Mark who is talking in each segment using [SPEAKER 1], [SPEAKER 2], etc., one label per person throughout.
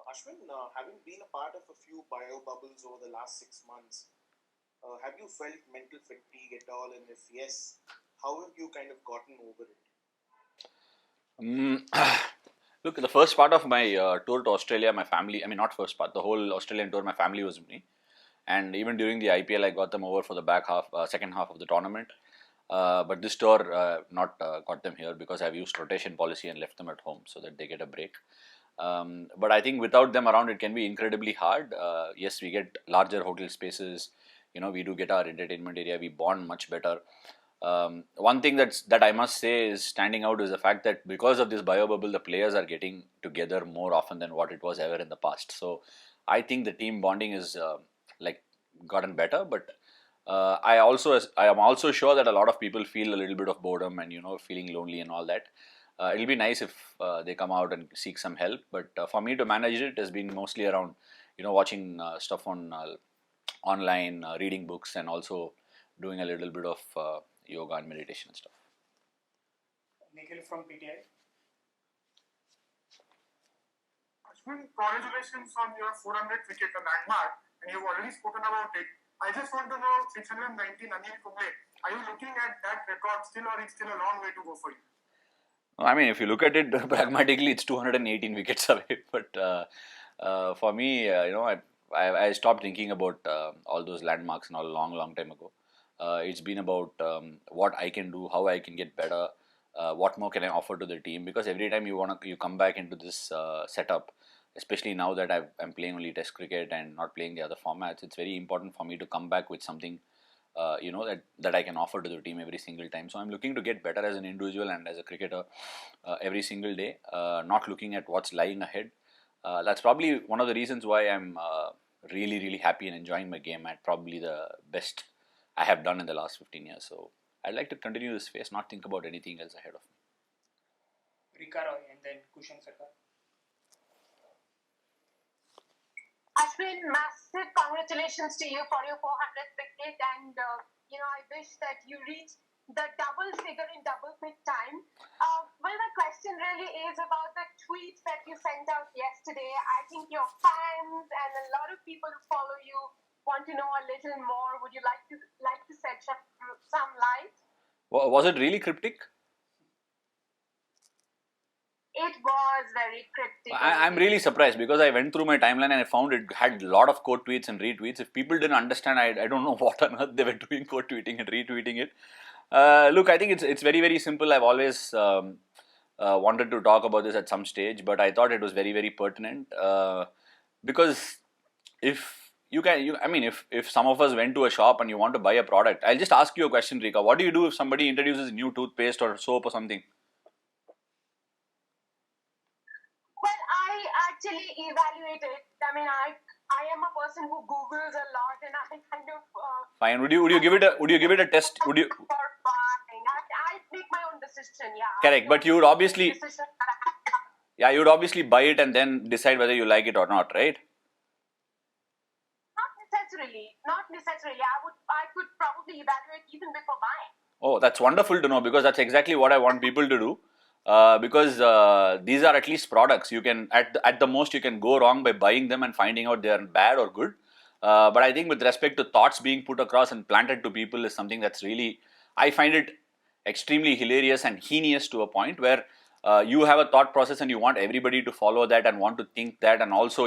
[SPEAKER 1] Ashwin, having been a part of a few bio bubbles over the last 6 months, have you felt mental fatigue at all? And if yes, how have you kind of gotten over it?
[SPEAKER 2] Mm, Look, the first part of my tour to Australia, my family, I mean, not first part, the whole Australian tour, my family was with me. And even during the IPL, I got them over for the second half of the tournament. But this tour, not got them here because I've used rotation policy and left them at home so that they get a break. But I think without them around, it can be incredibly hard. Yes, we get larger hotel spaces. We do get our entertainment area. We bond much better. One thing that I must say is standing out is the fact that because of this bio bubble, the players are getting together more often than what it was ever in the past. So I think the team bonding is like gotten better. But I am also sure that a lot of people feel a little bit of boredom and feeling lonely and all that. It'll be nice if they come out and seek some help. But for me to manage it has been mostly around watching stuff on online, reading books, and also doing a little bit of yoga and meditation stuff.
[SPEAKER 3] Nikhil from PTI.
[SPEAKER 4] Ashwin, congratulations on your 400th wicket, a landmark, and you've already spoken about it. I just want to know 619 Anil Kumble. Are you looking at that record still, or it's still a long way to go for you?
[SPEAKER 2] I mean, if you look at it pragmatically, it's 218 wickets away. But for me, I stopped thinking about all those landmarks and all a long, long time ago. It's been about what I can do, how I can get better, what more can I offer to the team. Because every time you come back into this setup, especially now that I'm playing only Test cricket and not playing the other formats, it's very important for me to come back with something that I can offer to the team every single time. So I'm looking to get better as an individual and as a cricketer every single day, not looking at what's lying ahead. That's probably one of the reasons why I'm really, really happy and enjoying my game at probably the best I have done in the last 15 years. So I'd like to continue this phase, not think about anything else ahead of me.
[SPEAKER 3] Rika Roy and then Kushan Sarkar.
[SPEAKER 5] Ashwin, massive congratulations to you for your 400th wicket, and I wish that you reach the double figure in double quick time. Well, my question really is about the tweets that you sent out yesterday. I think your fans and a lot of people who follow you want to know a little more. Would you like to set some light?
[SPEAKER 2] Was it really cryptic?
[SPEAKER 5] It was very cryptic.
[SPEAKER 2] I'm really surprised because I went through my timeline and I found it had a lot of quote tweets and retweets. If people didn't understand, I don't know what on earth they were doing, quote tweeting and retweeting it. Look, I think it's very, very simple. I've always wanted to talk about this at some stage, but I thought it was very, very pertinent because if if some of us went to a shop and you want to buy a product, I'll just ask you a question, Rika. What do you do if somebody introduces new toothpaste or soap or something?
[SPEAKER 5] Well, I actually evaluate it. I mean, I am a person who Googles a lot, and I kind of.
[SPEAKER 2] Fine. Would you give it a test? Would you?
[SPEAKER 5] For buying, I make my own decision. Yeah.
[SPEAKER 2] Correct, but you would obviously. Yeah, you would obviously buy it and then decide whether you like it or not, right?
[SPEAKER 5] Not necessarily. I could probably evaluate even before buying.
[SPEAKER 2] Oh, that's wonderful to know because that's exactly what I want people to do. Because these are at least products. You can at the most you can go wrong by buying them and finding out they are bad or good. But I think with respect to thoughts being put across and planted to people is something that's really, I find it extremely hilarious and heinous to a point where you have a thought process and you want everybody to follow that and want to think that and also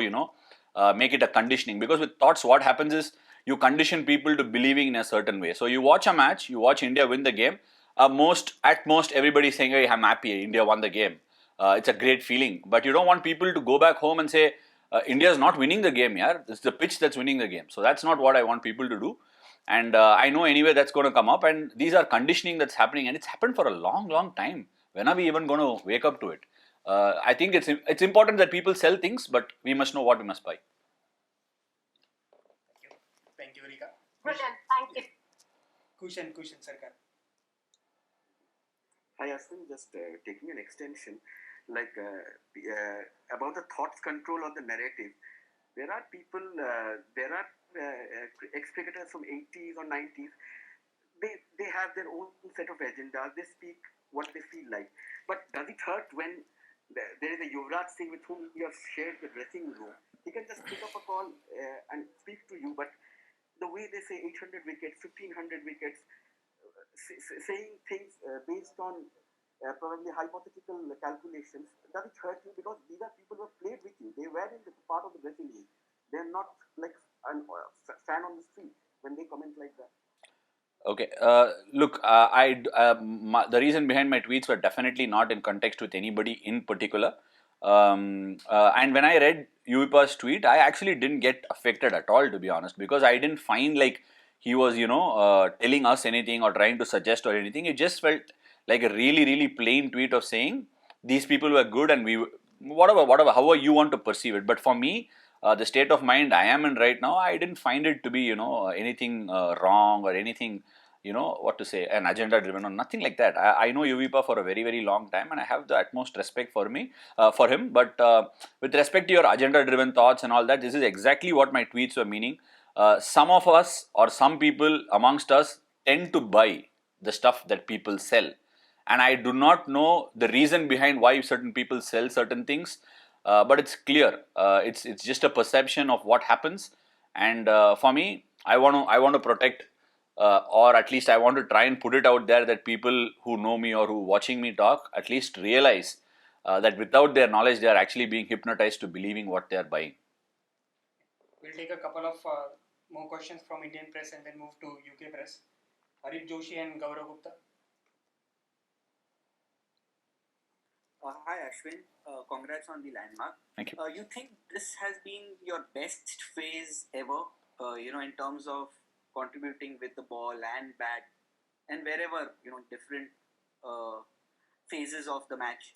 [SPEAKER 2] make it a conditioning. Because with thoughts, what happens is you condition people to believing in a certain way. So you watch a match, you watch India win the game. At most, everybody's saying, "Hey, I'm happy. India won the game. It's a great feeling." But you don't want people to go back home and say, "India is not winning the game, yeah. It's the pitch that's winning the game." So that's not what I want people to do. And I know anyway that's going to come up. And these are conditioning that's happening, and it's happened for a long, long time. When are we even going to wake up to it? I think it's important that people sell things, but we must know what we must buy.
[SPEAKER 3] Thank you, Rika.
[SPEAKER 5] Brilliant. Thank you.
[SPEAKER 3] Kushan Sarkar.
[SPEAKER 6] Hi Ashwin, just taking an extension, about the thoughts control of the narrative. There are people, ex-cricketers from 80s or 90s. They have their own set of agendas. They speak what they feel like. But does it hurt when there is a Yuvraj Singh with whom you have shared the dressing room. He can just pick up a call and speak to you, but the way they say 800 wickets, 1500 wickets, saying things based on probably hypothetical calculations, does it hurt you? Because these are people who have played with you. They were in the part of the dressing room. They're not like a fan on the street when they comment like that.
[SPEAKER 2] Okay. Look, the reason behind my tweets were definitely not in context with anybody in particular. And when I read Uipa's tweet, I actually didn't get affected at all, to be honest, because I didn't find like he was, telling us anything or trying to suggest or anything. It just felt like a really, really plain tweet of saying these people were good and whatever, however you want to perceive it. But for me, the state of mind I am in right now, I didn't find it to be, anything wrong or anything, what to say, an agenda driven or nothing like that. I know Uvipa for a very, very long time and I have the utmost respect for him. But with respect to your agenda driven thoughts and all that, this is exactly what my tweets were meaning. Some of us or some people amongst us tend to buy the stuff that people sell. And I do not know the reason behind why certain people sell certain things, but it's clear. It's just a perception of what happens, and for me, I want to protect, or at least I want to try and put it out there that people who know me or who watching me talk at least realize that without their knowledge, they are actually being hypnotized to believing what they are buying.
[SPEAKER 3] We'll take a couple of more questions from Indian press and then move to UK press. Harit Joshi and Gaurav Gupta.
[SPEAKER 7] Hi Ashwin, congrats on the landmark.
[SPEAKER 2] Thank you.
[SPEAKER 7] You think this has been your best phase ever, in terms of contributing with the ball and bat and wherever, different phases of the match?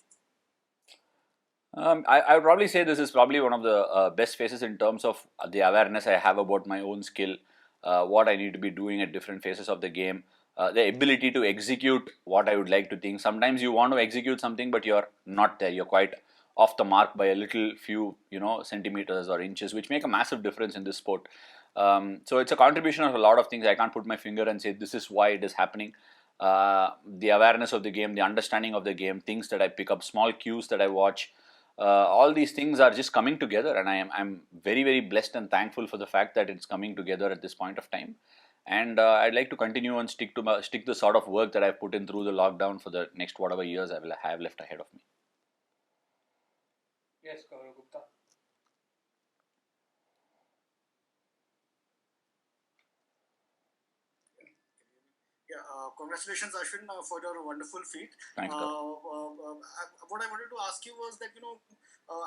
[SPEAKER 2] I would probably say this is probably one of the best phases in terms of the awareness I have about my own skill, what I need to be doing at different phases of the game, the ability to execute what I would like to think. Sometimes you want to execute something, but you're not there. You're quite off the mark by a little few, centimeters or inches, which make a massive difference in this sport. So it's a contribution of a lot of things. I can't put my finger and say this is why it is happening. The awareness of the game, the understanding of the game, things that I pick up, small cues that I watch. All these things are just coming together, and I'm very, very blessed and thankful for the fact that it's coming together at this point of time. And I'd like to continue and stick the sort of work that I've put in through the lockdown for the next whatever years I will have left ahead of me.
[SPEAKER 3] Yes, Gaurav Gupta.
[SPEAKER 8] Yeah, congratulations, Ashwin, for your wonderful feat.
[SPEAKER 2] Thanks,
[SPEAKER 8] What I wanted to ask you was that,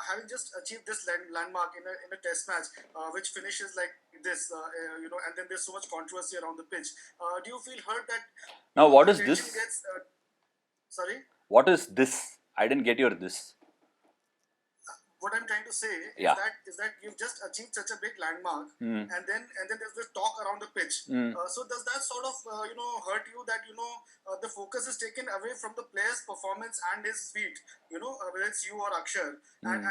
[SPEAKER 8] having just achieved this landmark in a test match, which finishes like this, and then there's so much controversy around the pitch. Do you feel hurt that...
[SPEAKER 2] Now, what is
[SPEAKER 8] attention
[SPEAKER 2] this?
[SPEAKER 8] Gets, sorry?
[SPEAKER 2] What is this? I didn't get your this.
[SPEAKER 8] What I'm trying to say
[SPEAKER 2] Yeah.
[SPEAKER 8] is that you've just achieved such a big landmark, and then there's this talk around the pitch. So does that sort of hurt you that the focus is taken away from the player's performance and his feet? Whether it's you or Akshar, and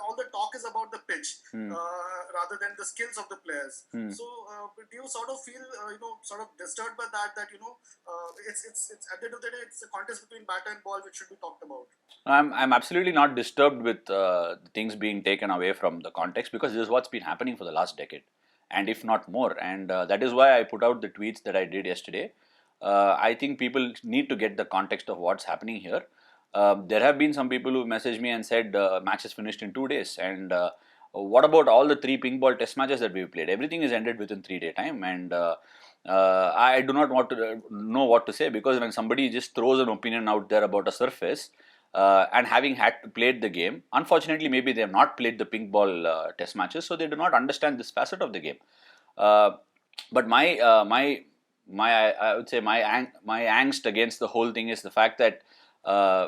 [SPEAKER 8] all the talk is about the pitch rather than the skills of the players. So do you sort of feel sort of disturbed by that? That it's at the end of the day it's a contest between batter and ball which should be talked about.
[SPEAKER 2] I'm absolutely not disturbed with things being taken away from the context, because this is what's been happening for the last decade, and if not more. And that is why I put out the tweets that I did yesterday. I think people need to get the context of what's happening here. There have been some people who messaged me and said match is finished in 2 days, and what about all the 3 pink ball test matches that we've played? Everything is ended within 3-day time, and I do not want to know what to say, because when somebody just throws an opinion out there about a surface, and having had played the game, unfortunately, maybe they have not played the pink ball test matches, so they do not understand this facet of the game. But I would say my angst against the whole thing is the fact that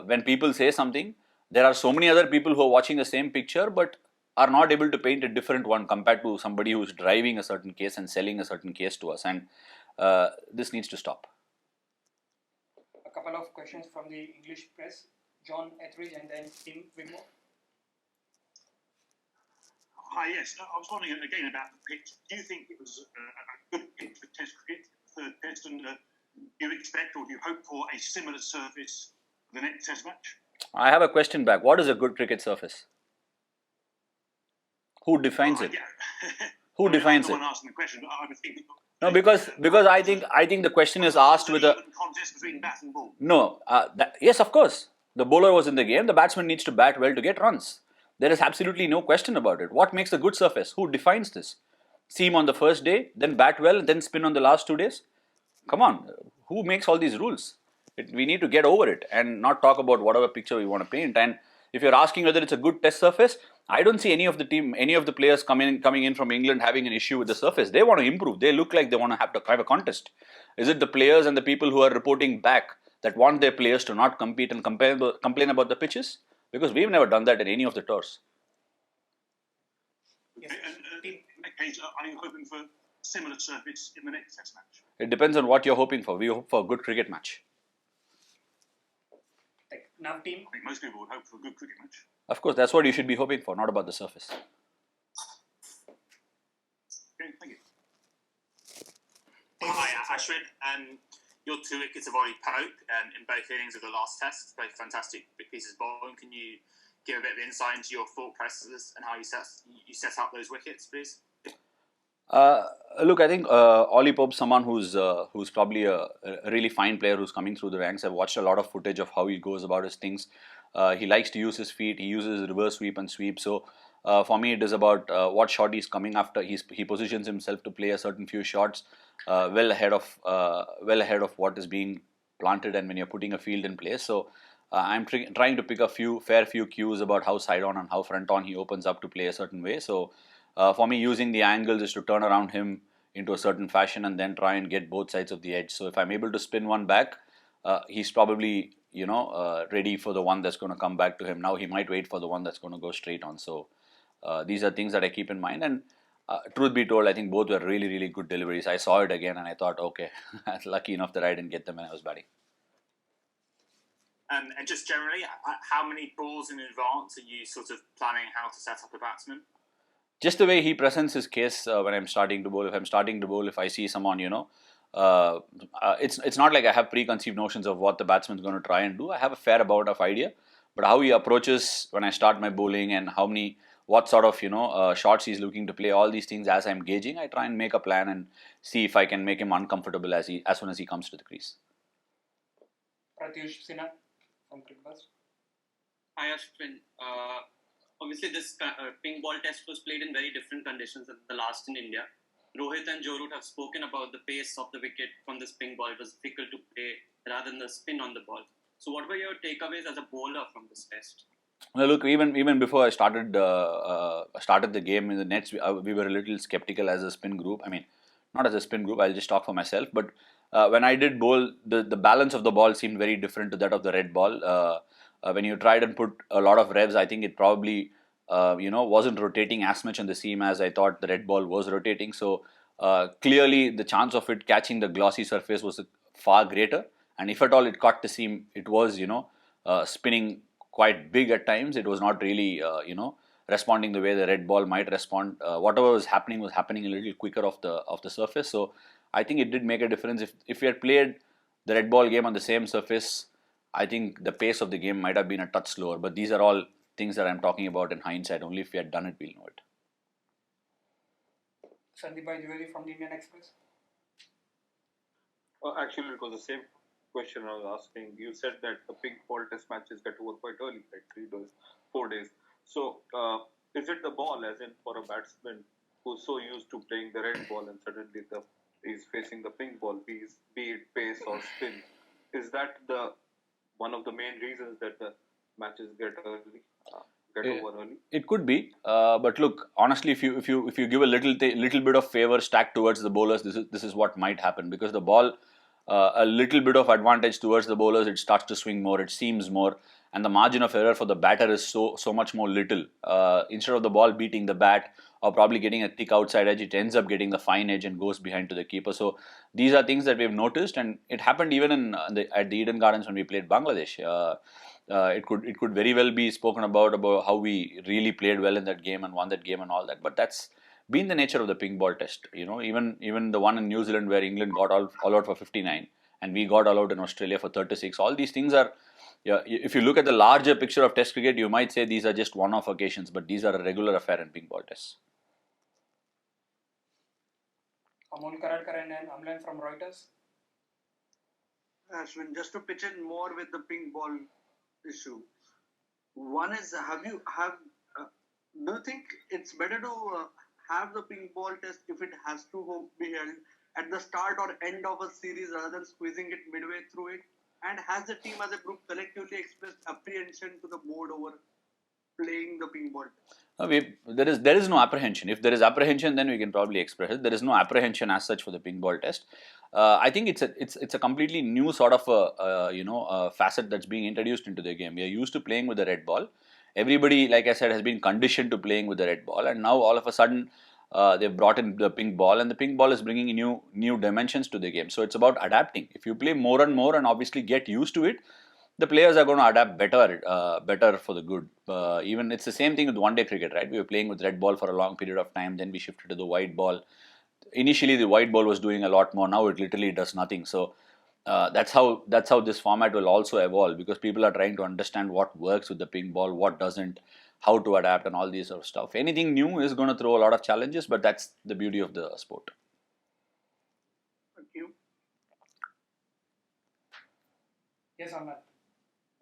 [SPEAKER 2] when people say something, there are so many other people who are watching the same picture, but are not able to paint a different one compared to somebody who is driving a certain case and selling a certain case to us, and this needs to stop.
[SPEAKER 3] A couple of questions from the English press. John Etheridge and then Tim Wigmore.
[SPEAKER 9] Hi, yes. I was wondering again about the pitch. Do you think it was a good pitch for Test cricket, third Test, and do you expect or do you hope for a similar surface for the next Test match?
[SPEAKER 2] I have a question back. What is a good cricket surface? Who defines it? Who defines
[SPEAKER 9] I'm
[SPEAKER 2] it?
[SPEAKER 9] the one asking the question, but I would think
[SPEAKER 2] No, because I think the question is asked with a
[SPEAKER 9] contest between bat and ball.
[SPEAKER 2] no. Yes, of course, the bowler was in the game. The batsman needs to bat well to get runs. There is absolutely no question about it. What makes a good surface? Who defines this? Seam on the first day, then bat well, then spin on the last 2 days. Come on, who makes all these rules? We need to get over it and not talk about whatever picture we want to paint. And if you're asking whether it's a good test surface, I don't see any of the players coming in from England having an issue with the surface. They want to improve. They look like they want to have a contest. Is it the players and the people who are reporting back that want their players to not compete and complain about the pitches? Because we've never done that in any of the tours.
[SPEAKER 3] Yes.
[SPEAKER 9] Okay, so are you hoping for similar surface in the next test match?
[SPEAKER 2] It depends on what you're hoping for. We hope for a good cricket match.
[SPEAKER 3] Now, team.
[SPEAKER 9] I think most people would hope for a good cricket match.
[SPEAKER 2] Of course, that's what you should be hoping for, not about the surface.
[SPEAKER 9] Okay, thank you.
[SPEAKER 10] Hi, Ashwin. Your 2 wickets have already poked in both innings of the last test. Both fantastic big pieces of bowling. Can you give a bit of insight into your thought processes and how you set up those wickets, please?
[SPEAKER 2] Look, I think Ollie Pope's someone who's probably a really fine player who's coming through the ranks. I've watched a lot of footage of how he goes about his things. He likes to use his feet. He uses reverse sweep and sweep. So for me, it is about what shot he's coming after. He positions himself to play a certain few shots well ahead of what is being planted and when you're putting a field in place. So I'm trying to pick a fair few cues about how side on and how front on he opens up to play a certain way. So for me, using the angles is to turn around him into a certain fashion and then try and get both sides of the edge. So if I'm able to spin one back, he's probably ready for the one that's going to come back to him. Now he might wait for the one that's going to go straight on. So these are things that I keep in mind. And truth be told, I think both were really, really good deliveries. I saw it again and I thought, okay, I'm lucky enough that I didn't get them when I was batting.
[SPEAKER 10] And just generally, how many balls in advance are you sort of planning how to set up a batsman?
[SPEAKER 2] Just the way he presents his case when I'm starting to bowl. If I'm starting to bowl, if I see someone, it's not like I have preconceived notions of what the batsman's going to try and do. I have a fair amount of idea, but how he approaches when I start my bowling and what sort of shots he's looking to play, all these things as I'm gauging, I try and make a plan and see if I can make him uncomfortable as soon as he comes to the crease.
[SPEAKER 3] Pratyush Sinha from Crickbuzz.
[SPEAKER 11] Hi Ashwin. Obviously, this pink ball test was played in very different conditions than the last in India. Rohit and Joe Root have spoken about the pace of the wicket from this pink ball. It was difficult to play rather than the spin on the ball. So, what were your takeaways as a bowler from this test?
[SPEAKER 2] Well, look, even before I started the game in the nets, we were a little skeptical as a spin group. I mean, not as a spin group. I'll just talk for myself. But when I did bowl, the balance of the ball seemed very different to that of the red ball. When you tried and put a lot of revs, I think it probably wasn't rotating as much in the seam as I thought the red ball was rotating. So clearly, the chance of it catching the glossy surface was far greater. And if at all it caught the seam, it was spinning quite big at times. It was not really responding the way the red ball might respond. Whatever was happening a little quicker off the surface. So I think it did make a difference. If we had played the red ball game on the same surface, I think the pace of the game might have been a touch slower. But these are all things that I'm talking about in hindsight. Only if we had done it, we'll know it.
[SPEAKER 3] Sandipan from the Indian Express.
[SPEAKER 12] Actually, it was the same question I was asking. You said that the pink ball test matches get over quite early, like 3 days, 4 days. So, is it the ball, as in for a batsman who's so used to playing the red ball and suddenly he's facing the pink ball, be it pace or spin? Is that one of the main reasons that the matches get over early?
[SPEAKER 2] It could be, but look, honestly, if you give a little bit of favor stacked towards the bowlers, this is what might happen, because the ball, a little bit of advantage towards the bowlers, it starts to swing more, it seems more, and the margin of error for the batter is so much more little. Instead of the ball beating the bat or probably getting a thick outside edge, it ends up getting the fine edge and goes behind to the keeper. So these are things that we've noticed, and it happened even at the Eden Gardens when we played Bangladesh. It could very well be spoken about how we really played well in that game and won that game and all that. But that's been the nature of the pink ball test. Even the one in New Zealand where England got all out for 59 and we got all out in Australia for 36. All these things are yeah, if you look at the larger picture of Test cricket, you might say these are just one-off occasions, but these are a regular affair in pink ball tests.
[SPEAKER 3] Amol Karadkar and Amlan from Reuters.
[SPEAKER 13] Ashwin, just to pitch in more with the pink ball issue. One is, do you think it's better to have the pink ball test if it has to be held at the start or end of a series rather than squeezing it midway through it? And has the team as a group collectively expressed apprehension to the board over playing the pink ball test?
[SPEAKER 2] There is no apprehension. If there is apprehension, then we can probably express it. There is no apprehension as such for the pink ball test. I think it's a completely new sort of a facet that's being introduced into the game. We are used to playing with the red ball. Everybody, like I said, has been conditioned to playing with the red ball, and now all of a sudden they've brought in the pink ball, and the pink ball is bringing new dimensions to the game. So it's about adapting. If you play more and more, and obviously get used to it, the players are going to adapt better for the good. Even it's the same thing with one-day cricket, right? We were playing with red ball for a long period of time, then we shifted to the white ball. Initially, the white ball was doing a lot more. Now it literally does nothing. So that's how this format will also evolve, because people are trying to understand what works with the pink ball, what doesn't, how to adapt, and all these sort of stuff. Anything new is going to throw a lot of challenges, but that's the beauty of the sport.
[SPEAKER 13] Thank you.
[SPEAKER 3] Yes, Amlan.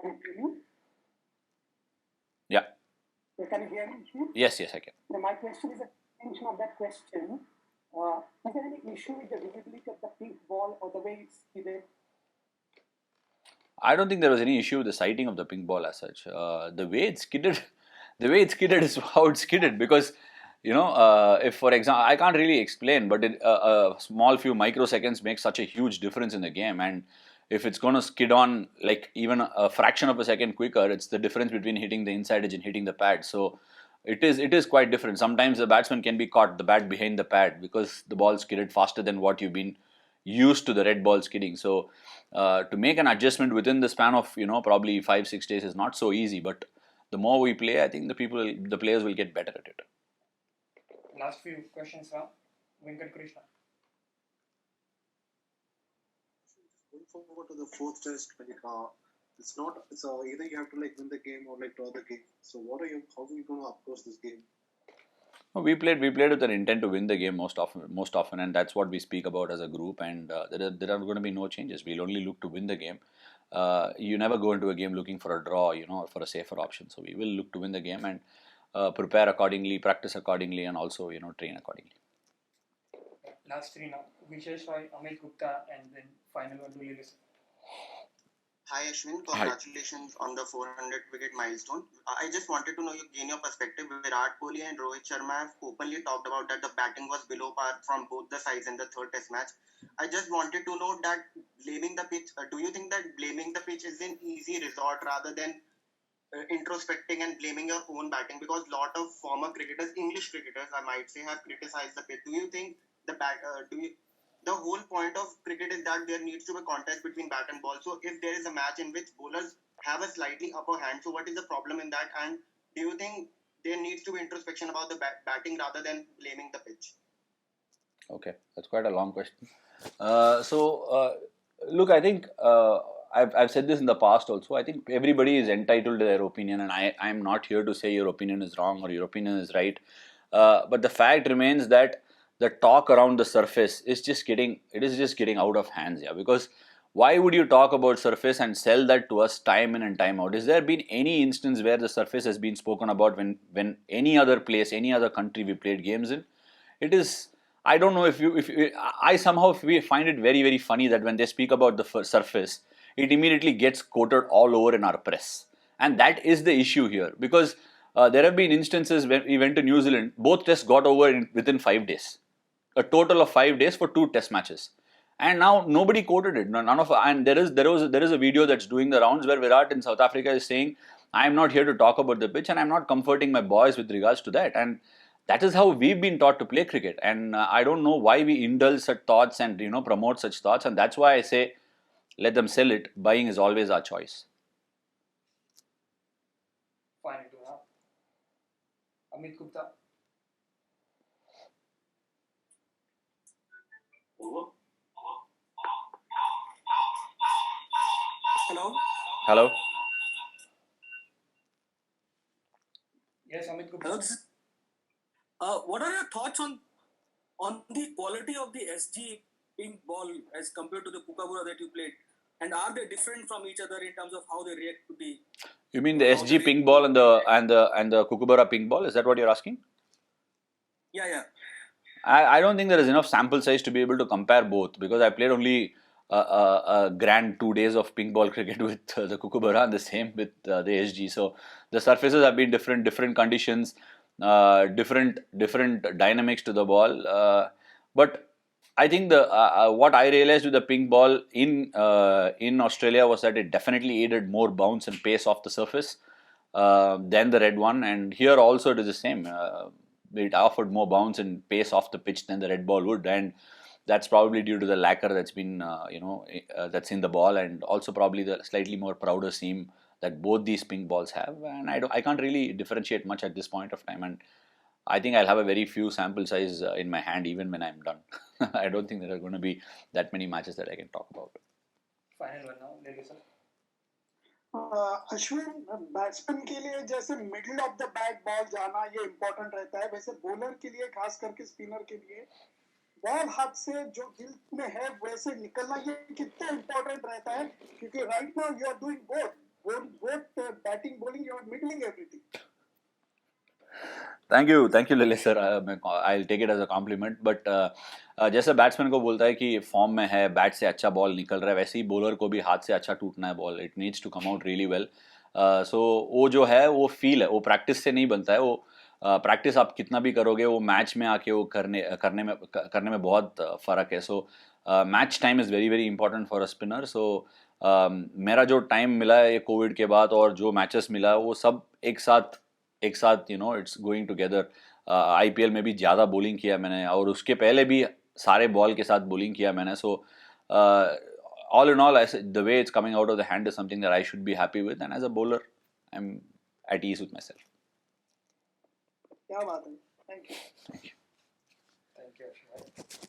[SPEAKER 14] Can you hear me?
[SPEAKER 2] Yeah.
[SPEAKER 14] Can you hear me?
[SPEAKER 2] Yes, I can.
[SPEAKER 14] Now, my question is a extension of that question. Is there any issue with the visibility of the pink ball or the way it's skidded?
[SPEAKER 2] I don't think there was any issue with the sighting of the pink ball as such. The way it's skidded is how it's skidded, because if for example, I can't really explain, but a small few microseconds makes such a huge difference in the game. And if it's going to skid on like even a fraction of a second quicker, it's the difference between hitting the inside edge and hitting the pad. So it is quite different. Sometimes the batsman can be caught the bat behind the pad because the ball skidded faster than what you've been used to the red ball skidding. So to make an adjustment within the span of probably 5-6 days is not so easy. But the more we play, I think the players will get better at it.
[SPEAKER 3] Last few questions from Venkat Krishna.
[SPEAKER 15] Going forward to the fourth test, it's either you have to win the game or draw the game. So how are you going to approach this game?
[SPEAKER 2] We played with an intent to win the game most often, and that's what we speak about as a group. And there are going to be no changes. We'll only look to win the game. You never go into a game looking for a draw, or for a safer option. So we will look to win the game and prepare accordingly, practice accordingly, and also train accordingly.
[SPEAKER 3] Last three now: Vishesh Roy, Amit Gupta, and then final one, Duli Listen.
[SPEAKER 16] Hi Ashwin, congratulations on the 400 wicket milestone. I just wanted to know your perspective. Virat Kohli and Rohit Sharma have openly talked about that the batting was below par from both the sides in the third test match. I just wanted to know that blaming the pitch, do you think that blaming the pitch is an easy resort rather than introspecting and blaming your own batting? Because a lot of former cricketers, English cricketers I might say, have criticized the pitch. Do you think the whole point of cricket is that there needs to be a contest between bat and ball? So if there is a match in which bowlers have a slightly upper hand, so what is the problem in that? And do you think there needs to be introspection about the batting rather than blaming the pitch?
[SPEAKER 2] Okay, that's quite a long question. Look, I think I've said this in the past also. I think everybody is entitled to their opinion, and I'm not here to say your opinion is wrong or your opinion is right. But the fact remains that the talk around the surface is just getting out of hands. Yeah, because why would you talk about surface and sell that to us time in and time out? Is there been any instance where the surface has been spoken about when any other place, any other country we played games in? It is. I don't know if we find it very, very funny that when they speak about the surface, it immediately gets quoted all over in our press. And that is the issue here, because there have been instances when we went to New Zealand, both tests got over within 5 days. A total of 5 days for 2 test matches. And now nobody quoted it. And there is a video that's doing the rounds where Virat in South Africa is saying, I am not here to talk about the pitch and I'm not comforting my boys with regards to that. And that is how we've been taught to play cricket. And I don't know why we indulge such thoughts and promote such thoughts. And that's why I say, let them sell it. Buying is always our choice.
[SPEAKER 3] Fine, Amit Gupta.
[SPEAKER 13] Hello.
[SPEAKER 2] Hello.
[SPEAKER 3] Yes, Amit Gupta.
[SPEAKER 17] Hello, what are your thoughts on the quality of the SG pink ball as compared to the Kookaburra that you played? And are they different from each other in terms of how they react to the?
[SPEAKER 2] You mean the SG pink ball and the Kookaburra pink ball? Is that what you're asking?
[SPEAKER 17] Yeah.
[SPEAKER 2] I don't think there is enough sample size to be able to compare both, because I played only a grand 2 days of pink ball cricket with the Kookaburra and the same with the SG. So the surfaces have been different conditions, different dynamics to the ball. But I think the what I realized with the pink ball in Australia was that it definitely aided more bounce and pace off the surface than the red one, and here also it is the same. It offered more bounce and pace off the pitch than the red ball would, and that's probably due to the lacquer that's been that's in the ball, and also probably the slightly more prouder seam that both these pink balls have. And I can't really differentiate much at this point of time, and I think I'll have a very few sample size in my hand even when I'm done. I don't think there are going to be that many matches that I can talk about.
[SPEAKER 3] Final one now, Lily sir.
[SPEAKER 14] Ashwin, batsman के लिए जैसे middle of the bat ball जाना ये important रहता है, वैसे bowler के लिए खास करके स्पिनर के लिए बॉल हाथ से जो दिल में है वैसे निकलना ये कितना इम्पोर्टेंट रहता है, क्योंकि right now you are doing both batting bowling, you are middling everything.
[SPEAKER 2] Thank you Lalit sir. I take it as a compliment. But जैसे बैट्समैन को बोलता है कि फॉर्म में है, बैट से अच्छा बॉल निकल रहा है, वैसे ही बॉलर को भी हाथ से अच्छा टूटना है ball. It needs to come out really well. So वो जो है वो फील है, वो प्रैक्टिस से नहीं बनता है. वो प्रैक्टिस आप कितना भी करोगे, वो मैच में आके वो करने में बहुत फ़र्क है. So match time is very very important for a spinner. So मेरा जो टाइम मिला है ये कोविड के बाद और जो मैचेस मिला वो सब एक साथ इट्स गोइंग टुगेदर. IPL में भी ज़्यादा बॉलिंग किया मैंने, और उसके पहले भी सारे बॉल के साथ बॉलिंग किया मैंने. सो all in all, the way it's coming out of the hand is something that I should be happy with, and as a bowler, I'm at ease with myself.
[SPEAKER 14] क्या बात है. Thank you.
[SPEAKER 2] Thank you.
[SPEAKER 3] Thank you, Ashwin.